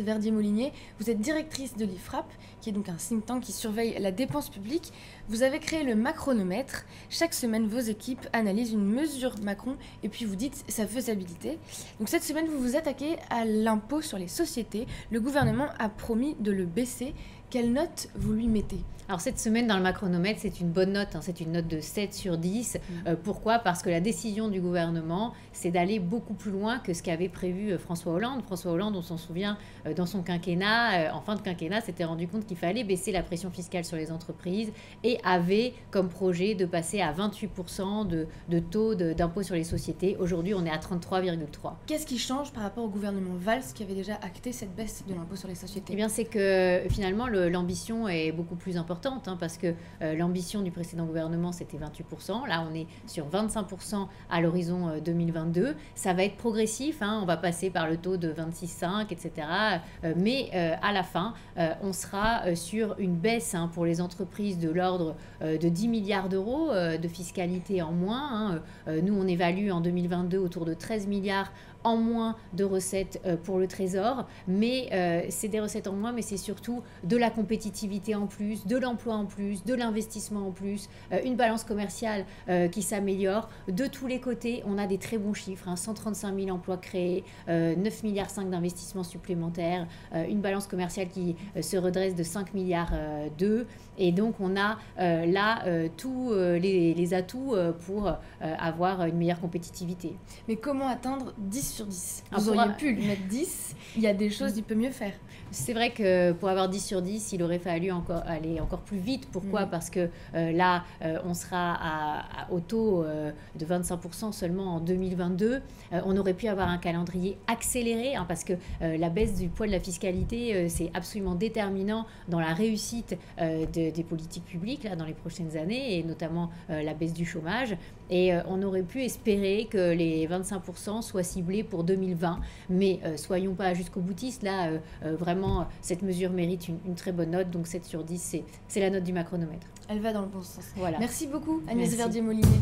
Verdier-Molinier, vous êtes directrice de l'IFRAP, qui est donc un think tank qui surveille la dépense publique. Vous avez créé le Macronomètre. Chaque semaine, vos équipes analysent une mesure Macron et puis vous dites sa faisabilité. Donc cette semaine, vous vous attaquez à l'impôt sur les sociétés. Le gouvernement a promis de le baisser. Quelle note vous lui mettez ? Alors cette semaine dans le Macronomètre, c'est une bonne note, c'est une note de 7 sur 10. Pourquoi ? Parce que la décision du gouvernement, c'est d'aller beaucoup plus loin que ce qu'avait prévu François Hollande. François Hollande, on s'en souvient, dans son quinquennat, en fin de quinquennat, s'était rendu compte qu'il fallait baisser la pression fiscale sur les entreprises et avait comme projet de passer à 28% de taux d'impôt sur les sociétés. Aujourd'hui, on est à 33,3%. Qu'est-ce qui change par rapport au gouvernement Valls qui avait déjà acté cette baisse de l'impôt sur les sociétés ? Eh bien, c'est que finalement, l'ambition est beaucoup plus importante parce que l'ambition du précédent gouvernement, c'était 28%. Là, on est sur 25% à l'horizon 2022. Ça va être progressif. On va passer par le taux de 26,5, etc. Mais à la fin, on sera sur une baisse pour les entreprises de l'ordre de 10 milliards d'euros de fiscalité en moins. Nous, on évalue en 2022 autour de 13 milliards en moins de recettes pour le Trésor, mais c'est des recettes en moins, mais c'est surtout de la compétitivité en plus, de l'emploi en plus, de l'investissement en plus, une balance commerciale qui s'améliore. De tous les côtés, on a des très bons chiffres, 135 000 emplois créés, 9,5 milliards d'investissements supplémentaires, une balance commerciale qui se redresse de 5,2 milliards. Et donc, on a là tous les atouts pour avoir une meilleure compétitivité. Mais comment atteindre 10 sur 10 ? Vous auriez pu lui mettre 10, il y a des choses qu'il peut mieux faire. C'est vrai que pour avoir 10 sur 10, il aurait fallu aller encore plus vite. Pourquoi ? Parce que là, on sera au taux de 25% seulement en 2022. On aurait pu avoir un calendrier accéléré parce que la baisse du poids de la fiscalité, c'est absolument déterminant dans la réussite des politiques publiques là, dans les prochaines années, et notamment la baisse du chômage. Et on aurait pu espérer que les 25% soient ciblés pour 2020. Mais soyons pas jusqu'au boutiste. Là, vraiment, cette mesure mérite une très bonne note. Donc 7 sur 10, c'est la note du Macronomètre. Elle va dans le bon sens. Voilà. Merci beaucoup, Agnès Verdier-Molinier.